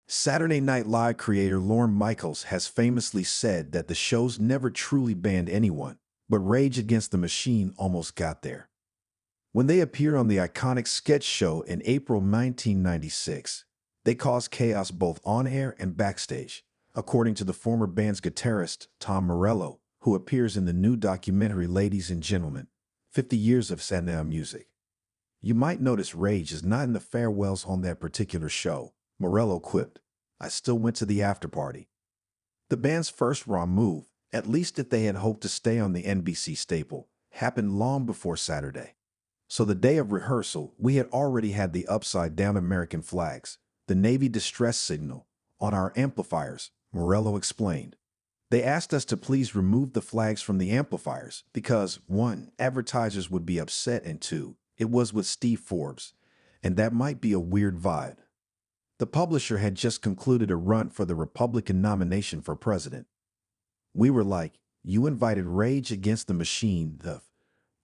Saturday Night Live creator Lorne Michaels has famously said that the shows never truly banned anyone, but Rage Against the Machine almost got there. When they appeared on the iconic sketch show in April 1996, they caused chaos both on air and backstage, according to the former band's guitarist Tom Morello, who appears in the new documentary Ladies and Gentlemen, 50 Years of SNL Music. You might notice Rage is not in the farewells on that particular show. Morello quipped, "I still went to the after party." The band's first raw move, at least if they had hoped to stay on the NBC staple, happened long before Saturday. So the day of rehearsal, we had already had the upside-down American flags, the Navy distress signal, on our amplifiers, Morello explained. They asked us to please remove the flags from the amplifiers because, 1, advertisers would be upset, and 2, it was with Steve Forbes, and that might be a weird vibe. The publisher had just concluded a run for the Republican nomination for president. We were like, "You invited Rage Against the Machine, the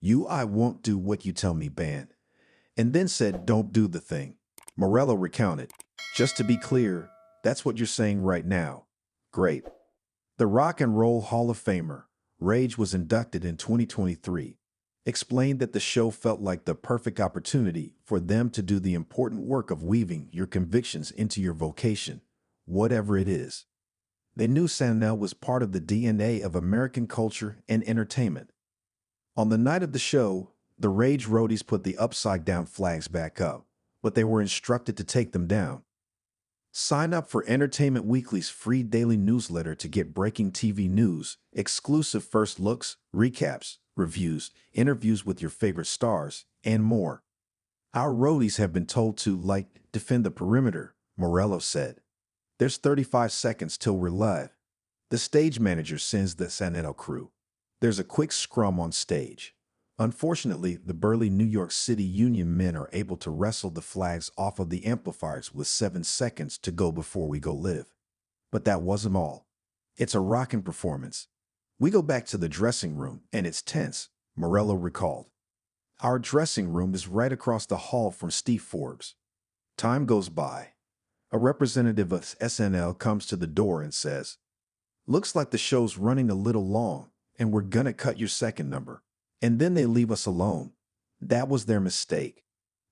You I Won't Do What You Tell Me band, and then said don't do the thing." Morello recounted, "Just to be clear, that's what you're saying right now. Great." The Rock and Roll Hall of Famer, Rage was inducted in 2023, explained that the show felt like the perfect opportunity for them to do the important work of weaving your convictions into your vocation, whatever it is. They knew SNL was part of the DNA of American culture and entertainment. On the night of the show, the Rage roadies put the upside-down flags back up, but they were instructed to take them down. Sign up for Entertainment Weekly's free daily newsletter to get breaking TV news, exclusive first looks, recaps, reviews, interviews with your favorite stars, and more. Our roadies have been told to, defend the perimeter, Morello said. There's 35 seconds till we're live. The stage manager sends the SNL crew. There's a quick scrum on stage. Unfortunately, the burly New York City Union men are able to wrestle the flags off of the amplifiers with 7 seconds to go before we go live. But that wasn't all. It's a rockin' performance. We go back to the dressing room, and it's tense, Morello recalled. Our dressing room is right across the hall from Steve Forbes. Time goes by. A representative of SNL comes to the door and says, "Looks like the show's running a little long, and we're gonna cut your second number." And then they leave us alone. That was their mistake.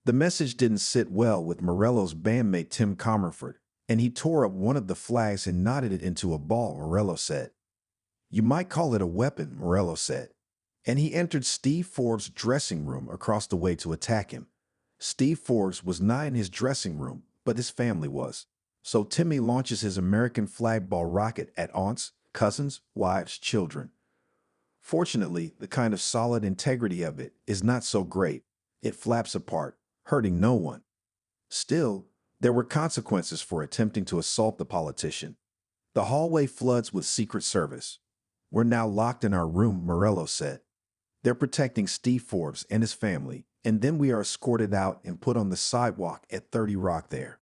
The message didn't sit well with Morello's bandmate Tim Comerford, and he tore up one of the flags and knotted it into a ball, Morello said. "You might call it a weapon," Morello said. And he entered Steve Forbes' dressing room across the way to attack him. Steve Forbes was not in his dressing room, but his family was. So Timmy launches his American flag ball rocket at aunts, cousins, wives, children. Fortunately, the kind of solid integrity of it is not so great. It flaps apart, hurting no one. Still, there were consequences for attempting to assault the politician. The hallway floods with Secret Service. "We're now locked in our room," Morello said. "They're protecting Steve Forbes and his family, and then we are escorted out and put on the sidewalk at 30 Rock there."